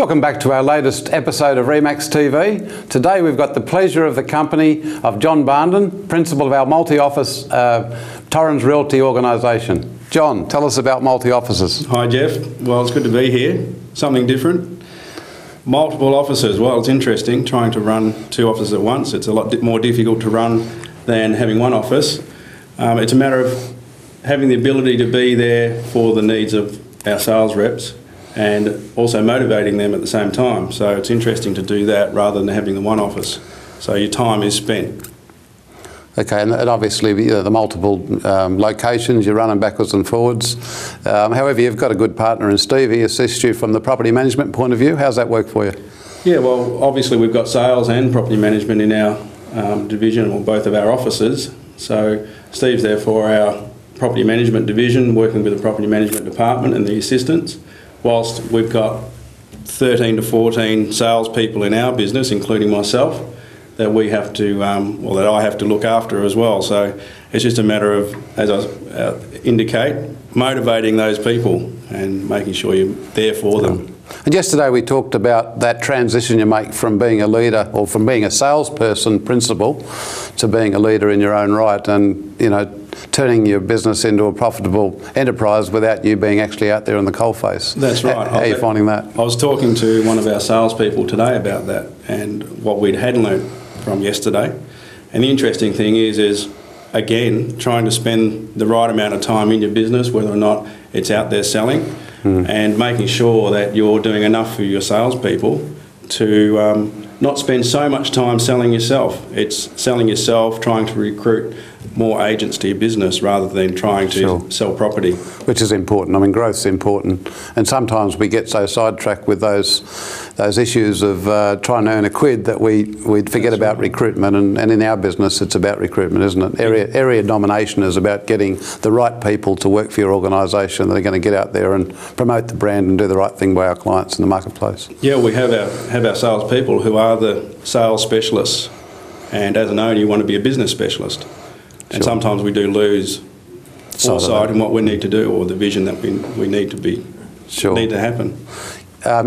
Welcome back to our latest episode of Remax TV. Today we've got the pleasure of the company of John Barndon, Principal of our Multioffice Torrens Realty organisation. John, tell us about Multioffices. Hi Geoff, well it's good to be here, something different. Multiple offices, well it's interesting trying to run two offices at once. It's a lot more difficult to run than having one office. It's a matter of having the ability to be there for the needs of our sales reps and also motivating them at the same time. So it's interesting to do that rather than having the one office. So your time is spent. Okay, and obviously the multiple locations, you're running backwards and forwards. However, you've got a good partner in Steve. He assists you from the property management point of view. How's that work for you? Yeah, well, obviously we've got sales and property management in our division, or both of our offices. So Steve's there for our property management division, working with the property management department and the assistants, whilst we've got 13 to 14 salespeople in our business, including myself, that we have to, that I have to look after as well. So it's just a matter of, as I indicate, motivating those people and making sure you're there for them. And yesterday we talked about that transition you make from being a leader, or from being a salesperson principal, to being a leader in your own right, and turning your business into a profitable enterprise without you being actually out there in the coalface. That's right. How are you finding that? I was talking to one of our salespeople today about that and what we'd had learnt from yesterday. And the interesting thing is again, trying to spend the right amount of time in your business, whether or not it's out there selling, and making sure that you're doing enough for your salespeople to not spend so much time selling yourself. It's selling yourself, trying to recruit more agents to your business rather than trying to sell property. Which is important. I mean, growth's important, and sometimes we get so sidetracked with those issues of trying to earn a quid that we forget about recruitment, and in our business it's about recruitment, isn't it? Area domination is about getting the right people to work for your organisation that are going to get out there and promote the brand and do the right thing by our clients in the marketplace. Yeah, we have our salespeople who are the sales specialists, and as an owner you want to be a business specialist. And sometimes we do lose foresight in what we need to do, or the vision that we need to happen.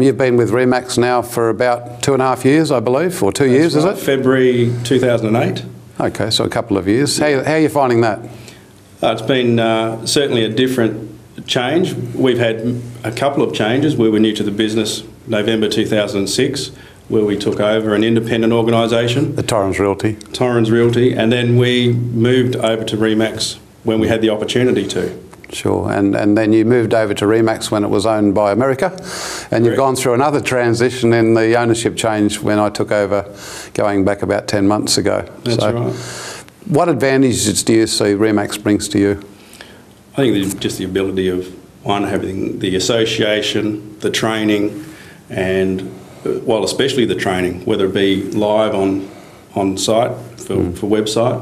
You've been with Remax now for about 2.5 years, I believe, or 2 years, right. Is it? February 2008. Okay, so a couple of years. How are you finding that? It's been certainly a different change. We've had a couple of changes. We were new to the business November 2006. Where we took over an independent organisation. The Torrens Realty. Torrens Realty, and then we moved over to Remax when we had the opportunity to. Sure, and then you moved over to Remax when it was owned by America, and you've gone through another transition in the ownership change when I took over, going back about 10 months ago. That's right. What advantages do you see Remax brings to you? I think just the ability of, one, having the association, the training, and well, especially the training, whether it be live on site for website,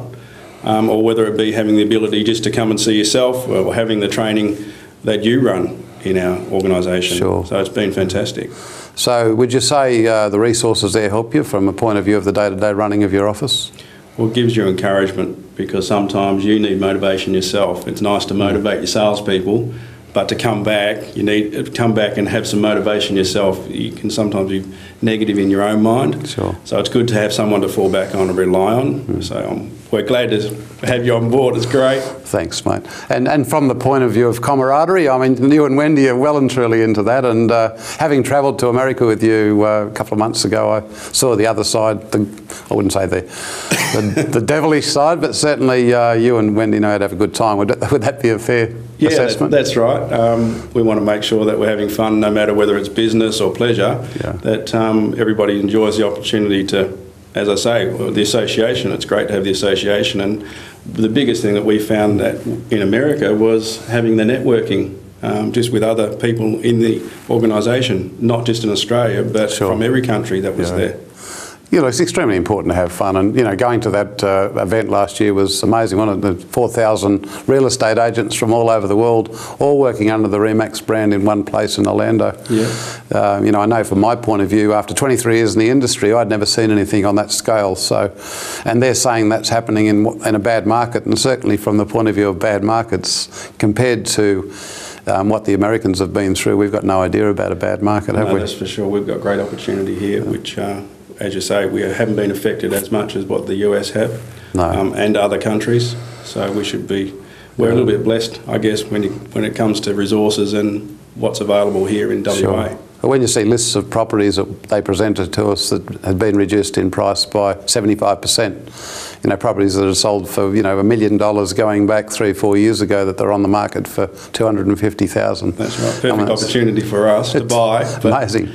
or whether it be having the ability just to come and see yourself, or having the training that you run in our organisation. Sure. So it's been fantastic. So would you say the resources there help you from a point of view of the day-to-day running of your office? Well, it gives you encouragement, because sometimes you need motivation yourself. It's nice to motivate your salespeople, but to come back, you need to come back and have some motivation yourself. You can sometimes be negative in your own mind. Sure. So it's good to have someone to fall back on and rely on. So we're glad to have you on board. It's great. Thanks, mate. And from the point of view of camaraderie, I mean, you and Wendy are well and truly into that. And having travelled to America with you a couple of months ago, I saw the other side. I wouldn't say the devilish side, but certainly you and Wendy know how to have a good time. Would that be a fair assessment? Yeah, that's right. We want to make sure that we're having fun, no matter whether it's business or pleasure, that everybody enjoys the opportunity to, as I say, the association. It's great to have the association. And the biggest thing that we found that in America was having the networking just with other people in the organisation, not just in Australia, but from every country that was there. It's extremely important to have fun, and going to that event last year was amazing. One of the 4,000 real estate agents from all over the world, all working under the Remax brand in one place in Orlando. Yeah. I know from my point of view, after 23 years in the industry, I'd never seen anything on that scale. So, and they're saying that's happening in a bad market, and certainly from the point of view of bad markets compared to what the Americans have been through, we've got no idea about a bad market, have we? That's for sure. We've got great opportunity here, which, as you say, we haven't been affected as much as what the US have, and other countries. So we're a little bit blessed, I guess, when it comes to resources and what's available here in WA. Sure. When you see lists of properties that they presented to us that had been reduced in price by 75%, properties that are sold for, $1 million going back 3 or 4 years ago that they're on the market for $250,000. That's right. Perfect opportunity for us to buy. Amazing.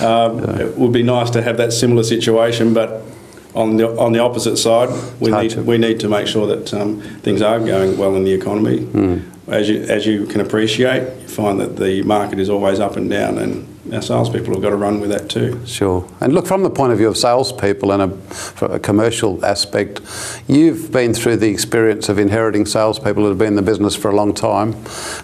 It would be nice to have that similar situation, but on the opposite side, we need to make sure that things are going well in the economy. As you can appreciate, you find that the market is always up and down, and our salespeople have got to run with that too. Sure. And look, from the point of view of salespeople and from a commercial aspect, you've been through the experience of inheriting salespeople who have been in the business for a long time,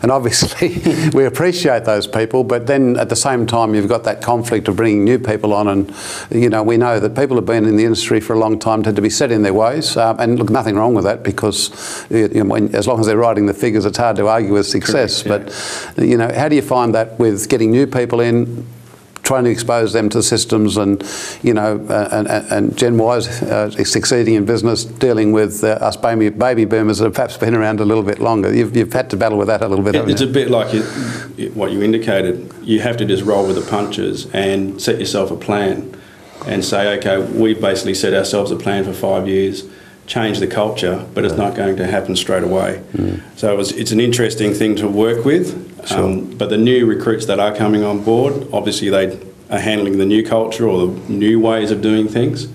and obviously we appreciate those people, but then at the same time you've got that conflict of bringing new people on, and we know that people who have been in the industry for a long time tend to be set in their ways, and look, nothing wrong with that, because as long as they're writing the figures, it's hard to argue with success. Correct, yeah. But how do you find that with getting new people in, trying to expose them to the systems, and and Gen Y's succeeding in business, dealing with us baby boomers that have perhaps been around a little bit longer? You've had to battle with that a little bit. It's a bit like what you indicated. You have to just roll with the punches and set yourself a plan, and say, okay, we've basically set ourselves a plan for 5 years. Change the culture, but it's not going to happen straight away. So it's an interesting thing to work with. Sure. But the new recruits that are coming on board, obviously they are handling the new culture or the new ways of doing things.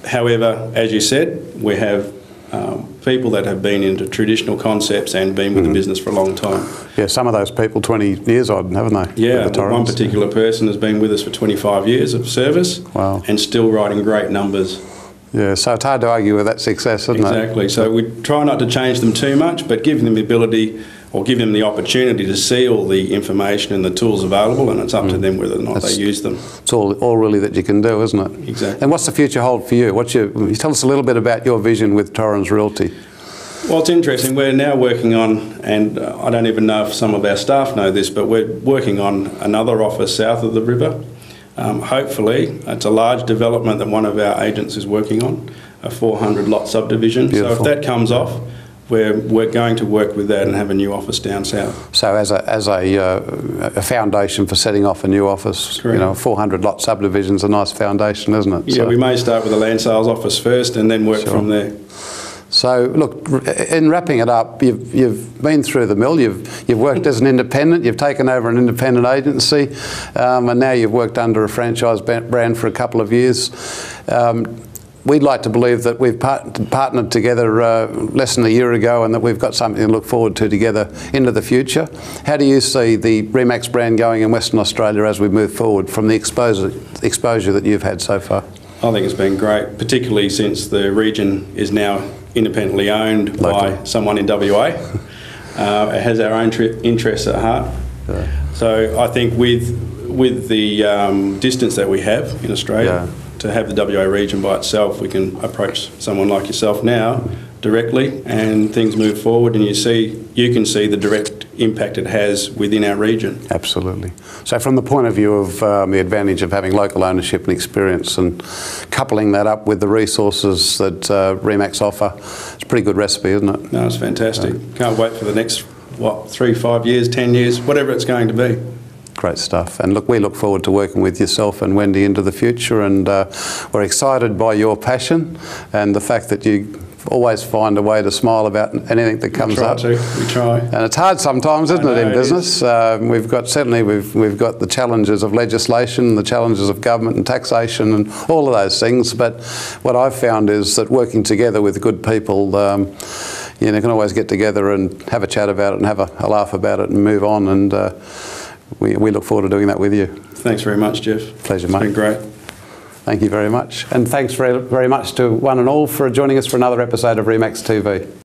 However, as you said, we have people that have been into traditional concepts and been with the business for a long time. Yeah, some of those people 20 years odd, haven't they? Yeah, one particular person has been with us for 25 years of service. Wow. And still writing great numbers. Yeah, so it's hard to argue with that success, isn't it? Exactly. So we try not to change them too much, but give them the ability or give them the opportunity to see all the information and the tools available, and it's up to them whether or not they use them. It's all really that you can do, isn't it? Exactly. And what's the future hold for you? You tell us a little bit about your vision with Torrens Realty. Well, it's interesting. We're now working on, and I don't even know if some of our staff know this, but we're working on another office south of the river. Hopefully, it's a large development that one of our agents is working on, a 400 lot subdivision. Beautiful. So if that comes off, we're going to work with that and have a new office down south. So as a foundation for setting off a new office, correct. 400 lot subdivision's a nice foundation, isn't it? Yeah, so we may start with a land sales office first and then work from there. So look, in wrapping it up, you've been through the mill, you've worked as an independent, you've taken over an independent agency, and now you've worked under a franchise brand for a couple of years. We'd like to believe that we've partnered together less than a year ago, and that we've got something to look forward to together into the future. How do you see the Remax brand going in Western Australia as we move forward from the exposure that you've had so far? I think it's been great, particularly since the region is now independently owned by someone in WA. It has our own interests at heart. Yeah. So I think with the distance that we have in Australia, to have the WA region by itself, we can approach someone like yourself now directly, and things move forward, and you can see the direct impact it has within our region. Absolutely. So from the point of view of the advantage of having local ownership and experience, and coupling that up with the resources that Remax offer, it's a pretty good recipe, isn't it? No, it's fantastic. Can't wait for the next, 3, 5 years, 10 years, whatever it's going to be. Great stuff. And look, we look forward to working with yourself and Wendy into the future, and we're excited by your passion and the fact that you always find a way to smile about anything that comes up. We try. And it's hard sometimes, isn't it, in business? We've got the challenges of legislation, the challenges of government and taxation and all of those things. But what I've found is that working together with good people, you can always get together and have a chat about it and have a laugh about it and move on. And we look forward to doing that with you. Thanks very much, Geoff. Pleasure, mate. It's been great. Thank you very much. And thanks very much to one and all for joining us for another episode of Remax TV.